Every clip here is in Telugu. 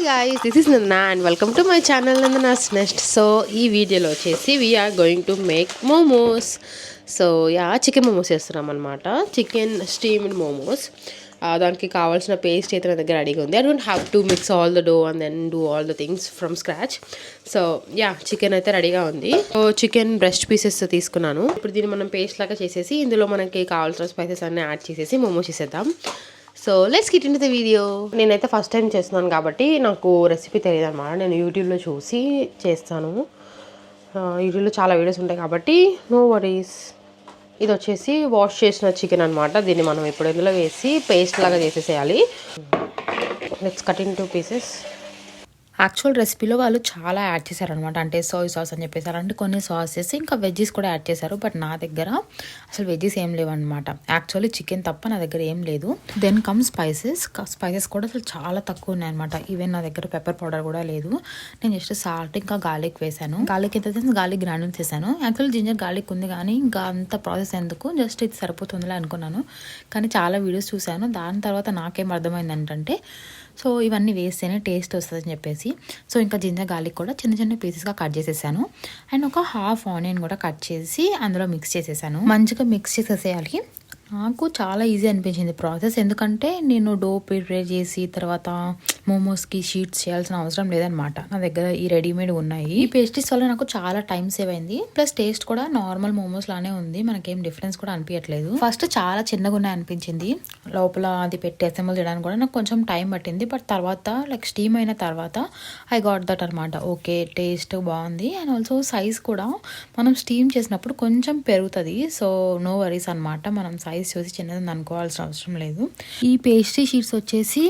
guys, this is Nandana and welcome to my channel Nandana's Nest. So ఈ వీడియోలో వచ్చేసి we are going to make momos. So chicken momos చేస్తున్నాం అనమాట. Chicken steamed momos. దానికి కావాల్సిన పేస్ట్ అయితే నా దగ్గర రెడీగా ఉంది. I don't have to mix all the dough and then do all the things from scratch. So chicken అయితే రెడీగా ఉంది. సో చికెన్ బ్రెస్ట్ పీసెస్ తీసుకున్నాను. ఇప్పుడు దీన్ని మనం పేస్ట్ లాగా చేసేసి ఇందులో మనకి కావాల్సిన స్పైసెస్ అన్నీ యాడ్ చేసేసి మోమోస్ చేసేద్దాం. So let's get into the video. నేనైతే ఫస్ట్ టైం చేస్తున్నాను కాబట్టి నాకు రెసిపీ తెలియదు అనమాట. నేను యూట్యూబ్లో చూసి చేస్తాను. యూట్యూబ్లో చాలా వీడియోస్ ఉంటాయి కాబట్టి నో వరీస్. ఇది వచ్చేసి వాష్ చేసిన చికెన్ అనమాట. దీన్ని మనం ఇప్పుడు ఇందులో వేసి పేస్ట్ లాగా చేసేసేయాలి. Let's cut into pieces. Actual రెసిపీలో వాళ్ళు చాలా యాడ్ చేశారనమాట. అంటే సోయ్ సాస్ అని చెప్పేసారు, అంటే కొన్ని సాసెస్ ఇంకా వెజ్జెస్ కూడా యాడ్ చేశారు. బట్ నా దగ్గర అసలు వెజ్జెస్ ఏం లేవన్నమాట. యాక్చువల్లీ చికెన్ తప్ప నా దగ్గర ఏం లేదు. దెన్ కమ్ స్పైసెస్ కూడా అసలు చాలా తక్కువ ఉన్నాయన్నమాట. ఈవెన్ నా దగ్గర పెప్పర్ పౌడర్ కూడా లేదు. నేను జస్ట్ సాల్ట్ ఇంకా గార్లిక్ వేసాను. గార్లిక్ ఎంత గార్లిక్ గ్రాండ్స్ వేసాను. యాక్చువల్లీ జింజర్ గార్లిక్ ఉంది కానీ ఇంకా అంత ప్రాసెస్ ఎందుకు, జస్ట్ ఇది సరిపోతుందిలే అనుకున్నాను. కానీ చాలా వీడియోస్ చూశాను. దాని తర్వాత నాకేం అర్థమైంది ఏంటంటే సో ఇవన్నీ వేస్తేనే టేస్ట్ వస్తుందని చెప్పేసి సో ఇంకా జింజర్ గార్లిక్ కూడా చిన్న చిన్న పీసెస్గా కట్ చేసేసాను. అండ్ ఒక హాఫ్ ఆనియన్ కూడా కట్ చేసి అందులో మిక్స్ చేసేసాను. మంచిగా మిక్స్ చేసేసేయాలి. నాకు చాలా ఈజీ అనిపించింది ప్రాసెస్. ఎందుకంటే నేను డో ప్రిపేర్ చేసి తర్వాత మోమోస్కి షీట్స్ చేయాల్సిన అవసరం లేదనమాట. నా దగ్గర ఈ రెడీమేడ్ ఉన్నాయి. ఈ పేస్ట్రీస్ వల్ల నాకు చాలా టైం సేవ్ అయింది. ప్లస్ టేస్ట్ కూడా నార్మల్ మోమోస్ లానే ఉంది. మనకేం డిఫరెన్స్ కూడా అనిపించట్లేదు. ఫస్ట్ చాలా చిన్నగా ఉన్నాయి అనిపించింది. లోపల అది పెట్టి అసెంబుల్ చేయడానికి కూడా నాకు కొంచెం టైం పట్టింది. బట్ తర్వాత లైక్ స్టీమ్ అయిన తర్వాత ఐ గాట్ దట్ అనమాట. ఓకే, టేస్ట్ బాగుంది. అండ్ ఆల్సో సైజ్ కూడా మనం స్టీమ్ చేసినప్పుడు కొంచెం పెరుగుతుంది. సో నో వరీస్ అనమాట. మనం సైజ్ చూసి చిన్నదని అనుకోవాల్సిన అవసరం లేదు. ఈ పేస్ట్రీ షీట్స్ వచ్చేసి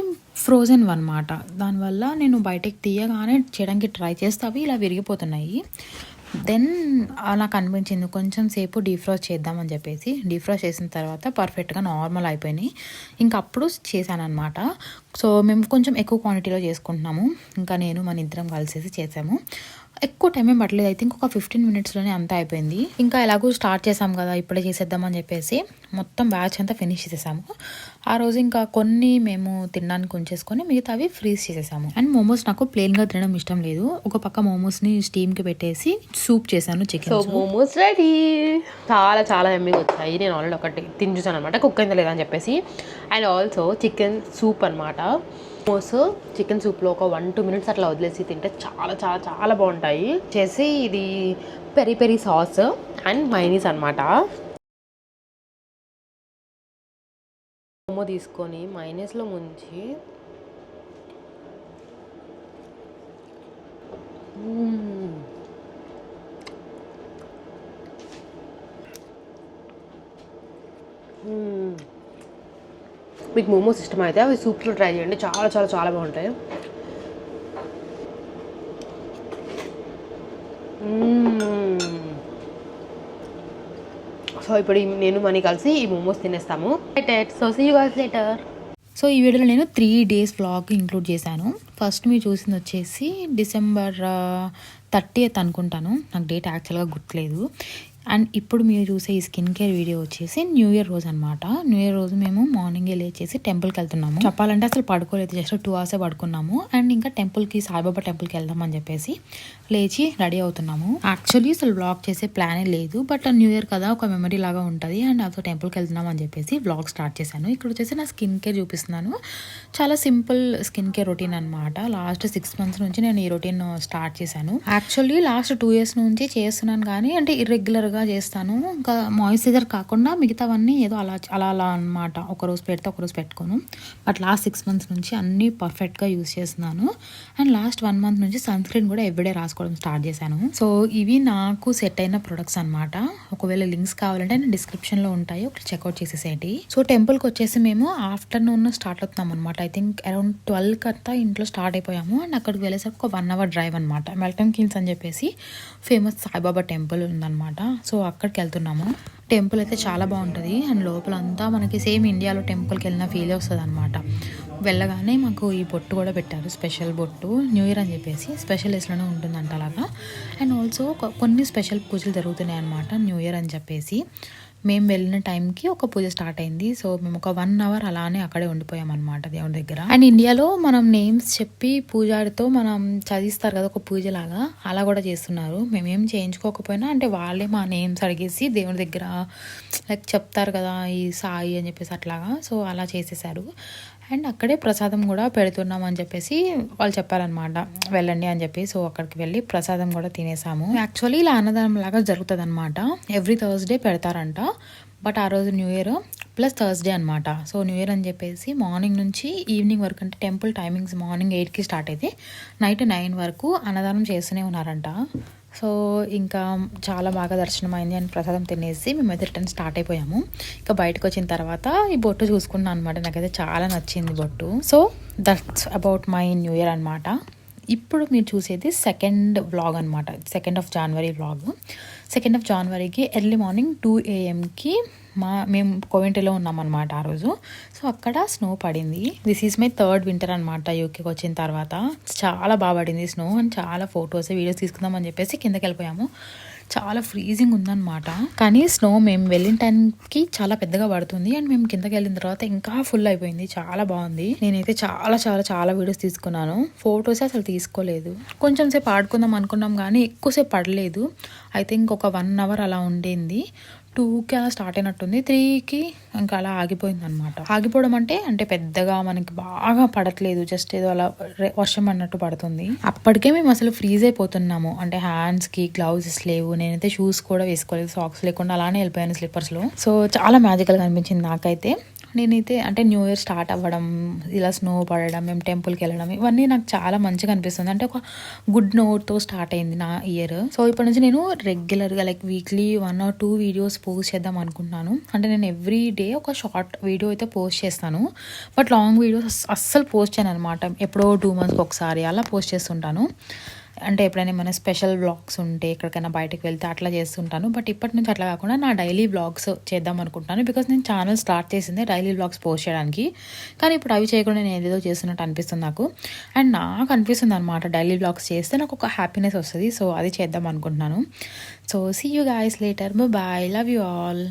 ఫ్రోజన్ అనమాట. దానివల్ల నేను బయటకు తీయగానే చేయడానికి ట్రై చేస్తే అవి ఇలా విరిగిపోతున్నాయి. దెన్ నాకు అనిపించింది కొంచెం సేపు డీఫ్రోస్ట్ చేద్దామని చెప్పేసి డీఫ్రోస్ట్ చేసిన తర్వాత పర్ఫెక్ట్గా నార్మల్ అయిపోయినాయి. ఇంకా అప్పుడు చేశాను అనమాట. సో మేము కొంచెం ఎక్కువ క్వాంటిటీలో చేసుకుంటున్నాము. ఇంకా నేను మన ఇద్దరం కలిసేసి చేసాము. ఎక్కువ టైం ఏం పట్టలేదు. అయితే ఇంకొక 15 minutesలోనే అంతా అయిపోయింది. ఇంకా ఎలాగో స్టార్ట్ చేసాం కదా, ఇప్పుడే చేసేద్దామని చెప్పేసి మొత్తం బ్యాచ్ అంతా ఫినిష్ చేసేసాము. ఆ రోజు ఇంకా కొన్ని మేము తినడానికి ఉంచేసుకొని మిగతావి ఫ్రీజ్ చేసేసాము. అండ్ మోమోస్ నాకు ప్లెయిన్గా తినడం ఇష్టం లేదు. ఒక పక్క మోమోస్ని స్టీమ్కి పెట్టేసి సూప్ చేశాను చికెన్. So momos ready. చాలా చాలా ఎమ్మిగా వచ్చాయి. నేను ఆల్రెడీ ఒకటి తిని చూసాను అనమాట, కుక్ అయిందా లేదా అని చెప్పేసి. అండ్ ఆల్సో చికెన్ సూప్ అనమాట. మోమోస్ చికెన్ సూప్లో ఒక 1-2 minutes అట్లా వదిలేసి తింటే చాలా చాలా చాలా బాగుంటాయి. చేసి ఇది peri peri sauce and mayonnaise అనమాట. మోమో తీసుకొని మైనీస్లో ముంచి మీకు మోమోస్ ఇష్టమైతే అవి సూప్లో ట్రై చేయండి. చాలా చాలా చాలా బాగుంటాయి. సో ఇప్పుడు నేను మనీ కలిసి ఈ మోమోస్ తినేస్తాము. So see you guys later. So ఈ వీడియోలో నేను 3 days వ్లాగ్ ఇంక్లూడ్ చేశాను. ఫస్ట్ మీరు చూసింది వచ్చేసి December 30th అనుకుంటాను. నాకు డేట్ యాక్చువల్గా గుర్తులేదు. అండ్ ఇప్పుడు మీరు చూసే ఈ స్కిన్ కేర్ వీడియో వచ్చేసి న్యూ ఇయర్ రోజు అనమాట. న్యూ ఇయర్ రోజు మేము మార్నింగే లేచేసి టెంపుల్కి వెళ్తున్నాము. చెప్పాలంటే అసలు పడుకోలేదు, జస్ట్ 2 hours పడుకున్నాము. అండ్ ఇంకా టెంపుల్కి, సాయిబాబా టెంపుల్కి వెళ్దామని చెప్పేసి లేచి రెడీ అవుతున్నాము. యాక్చువల్లీ అసలు వ్లాగ్ చేసే ప్లానే లేదు. బట్ న్యూ ఇయర్ కదా, ఒక మెమరీ లాగా ఉంటుంది. అండ్ అసలు టెంపుల్కి వెళ్తున్నాం అని చెప్పేసి వ్లాగ్ స్టార్ట్ చేశాను. ఇక్కడ వచ్చేసి నా స్కిన్ కేర్ చూపిస్తున్నాను. చాలా సింపుల్ స్కిన్ కేర్ రొటీన్ అనమాట. లాస్ట్ 6 months నుంచి నేను ఈ రొటీన్ స్టార్ట్ చేశాను. యాక్చువల్లీ లాస్ట్ 2 years నుంచి చేస్తున్నాను కానీ అంటే ఇర్రెగ్యులర్గా చేస్తాను. ఇంకా మాయిశ్చరైజర్ కాకుండా మిగతావన్నీ ఏదో అలా అలా అలా అనమాట. ఒకరోజు పెడితే ఒకరోజు పెట్టుకోను. బట్ లాస్ట్ 6 months నుంచి అన్నీ పర్ఫెక్ట్గా యూస్ చేస్తున్నాను. అండ్ లాస్ట్ 1 month నుంచి సన్ స్క్రీన్ కూడా ఎవ్రీడే రాసుకోవడం స్టార్ట్ చేశాను. సో ఇవి నాకు సెట్ అయిన ప్రొడక్ట్స్ అనమాట. ఒకవేళ లింక్స్ కావాలంటే నేను డిస్క్రిప్షన్లో ఉంటాయి, ఒకటి చెక్అవుట్ చేసేసేయండి. సో టెంపుల్కి వచ్చేసి మేము ఆఫ్టర్నూన్ స్టార్ట్ అవుతున్నాం అనమాట. ఐ థింక్ అరౌండ్ 12 అంతా ఇంట్లో స్టార్ట్ అయిపోయాము. అండ్ అక్కడికి వెళ్ళేసరికి ఒక 1 hour డ్రైవ్ అనమాట. మెల్టన్ కిల్స్ అని చెప్పేసి ఫేమస్ సాయిబాబా టెంపుల్ ఉందన్నమాట. సో అక్కడికి వెళ్తున్నాము. టెంపుల్ అయితే చాలా బాగుంటుంది. అండ్ లోపలంతా మనకి సేమ్ ఇండియాలో టెంపుల్కి వెళ్ళిన ఫీల్ వస్తుంది అనమాట. వెళ్ళగానే మాకు ఈ బొట్టు కూడా పెట్టారు, స్పెషల్ బొట్టు. న్యూ ఇయర్ అని చెప్పేసి స్పెషల్ డేస్లోనే ఉంటుందంట అలాగా. అండ్ ఆల్సో కొన్ని స్పెషల్ పూజలు జరుగుతున్నాయి అనమాట న్యూ ఇయర్ అని చెప్పేసి. మేము వెళ్ళిన టైంకి ఒక పూజ స్టార్ట్ అయింది. సో మేము ఒక 1 అవర్ అలానే అక్కడే ఉండిపోయాం అనమాట దేవుడి దగ్గర. అండ్ ఇండియాలో మనం నేమ్స్ చెప్పి పూజారితో మనం చదివిస్తారు కదా ఒక పూజలాగా, అలా కూడా చేస్తున్నారు. మేమేం చేయించుకోకపోయినా అంటే వాళ్ళే మా నేమ్స్ అడిగేసి దేవుడి దగ్గర లైక్ చెప్తారు కదా ఈ సాయి అని చెప్పేసి అట్లాగా. సో అలా చేసేసారు. అండ్ అక్కడే ప్రసాదం కూడా పెడుతున్నాం అని చెప్పేసి వాళ్ళు చెప్పారనమాట, వెళ్ళండి అని చెప్పి. సో అక్కడికి వెళ్ళి ప్రసాదం కూడా తినేసాము. యాక్చువల్లీ ఇలా అన్నదానం లాగా జరుగుతుంది అనమాట. ఎవ్రీ థర్స్డే పెడతారంట. బట్ ఆ రోజు న్యూ ఇయర్ ప్లస్ థర్స్డే అనమాట. సో న్యూ ఇయర్ అని చెప్పేసి మార్నింగ్ నుంచి ఈవినింగ్ వరకు, అంటే టెంపుల్ టైమింగ్స్ మార్నింగ్ 8కి స్టార్ట్ అయితే నైట్ 9 వరకు అన్నదానం చేస్తూనే ఉన్నారంట. సో ఇంకా చాలా బాగా దర్శనం అయింది అండ్ ప్రసాదం తినేసి మేమైతే రిటర్న్ స్టార్ట్ అయిపోయాము. ఇంకా బయటకు వచ్చిన తర్వాత ఈ బొట్టు చూసుకున్నాను అనమాట. నాకైతే చాలా నచ్చింది బొట్టు. So that's about my new year అనమాట. ఇప్పుడు మీరు చూసేది సెకండ్ వ్లాగ్ అనమాట, 2nd of January vlog. 2nd of Januaryకి ఎర్లీ మార్నింగ్ 2 AM మేము కోవెంట్రీలో ఉన్నామన్నమాట ఆ రోజు. సో అక్కడ స్నో పడింది. This is my 3rd winter అనమాట యూకేకి వచ్చిన తర్వాత. చాలా బాగా పడింది స్నో అండ్ చాలా ఫొటోస్ వీడియోస్ తీసుకుందాం అని చెప్పేసి కిందకి వెళ్ళిపోయాము. చాలా ఫ్రీజింగ్ ఉందన్నమాట. కానీ స్నో మేము వెళ్ళిన టైంకి చాలా పెద్దగా పడుతుంది అండ్ మేము కిందకి వెళ్ళిన తర్వాత ఇంకా ఫుల్ అయిపోయింది. చాలా బాగుంది. నేనైతే చాలా చాలా చాలా వీడియోస్ తీసుకున్నాను. ఫొటోస్ అసలు తీసుకోలేదు. కొంచెం సేపు ఆడుకుందాం అనుకున్నాం కానీ ఎక్కువసేపు పడలేదు. అయితే ఇంకొక 1 అవర్ అలా ఉండింది. 2కి అలా స్టార్ట్ అయినట్టుంది. 3కి ఇంకా అలా ఆగిపోయింది అనమాట. ఆగిపోవడం అంటే పెద్దగా మనకి బాగా పడట్లేదు, జస్ట్ ఏదో అలా వర్షం అన్నట్టు పడుతుంది. అప్పటికే మేము అసలు ఫ్రీజ్ అయిపోతున్నాము. అంటే హ్యాండ్స్కి గ్లౌజెస్ లేవు, నేనైతే షూస్ కూడా వేసుకోలేదు, సాక్స్ లేకుండా అలానే వెళ్ళిపోయాను స్లిప్పర్స్లో. సో చాలా మ్యాజికల్గా అనిపించింది నాకైతే. నేనైతే అంటే న్యూ ఇయర్ స్టార్ట్ అవ్వడం, ఇలా స్నో పడడం, మేము టెంపుల్కి వెళ్ళడం, ఇవన్నీ నాకు చాలా మంచిగా అనిపిస్తుంది. అంటే ఒక గుడ్ నోట్తో స్టార్ట్ అయింది నా ఇయర్. సో ఇప్పటి నుంచి నేను రెగ్యులర్గా like weekly 1 or 2 videos post చేద్దాం అనుకుంటున్నాను. అంటే నేను ఎవ్రీ డే ఒక షార్ట్ వీడియో అయితే పోస్ట్ చేస్తాను. బట్ లాంగ్ వీడియోస్ అస్సలు పోస్ట్ చేయను అనమాట. ఎప్పుడో 2 monthsకి ఒకసారి అలా పోస్ట్ చేస్తుంటాను. అంటే ఎప్పుడైనా ఏమైనా స్పెషల్ వ్లాగ్స్ ఉంటే ఎక్కడికైనా బయటకు వెళ్తే అట్లా చేస్తుంటాను. బట్ ఇప్పటి నుంచి అట్లా కాకుండా నా డైలీ వ్లాగ్స్ చేద్దాం అనుకుంటాను. బికాస్ నేను ఛానల్ స్టార్ట్ చేసింది డైలీ వ్లాగ్స్ పోస్ట్ చేయడానికి. కానీ ఇప్పుడు అవి చేయకుండా నేను ఏదేదో చేస్తున్నట్టు అనిపిస్తుంది నాకు. అండ్ నాకు అనిపిస్తుంది అనమాట డైలీ వ్లాగ్స్ చేస్తే నాకు ఒక హ్యాపీనెస్ వస్తుంది. సో అది చేద్దాం అనుకుంటున్నాను. So see you guys later. Bye, love you all.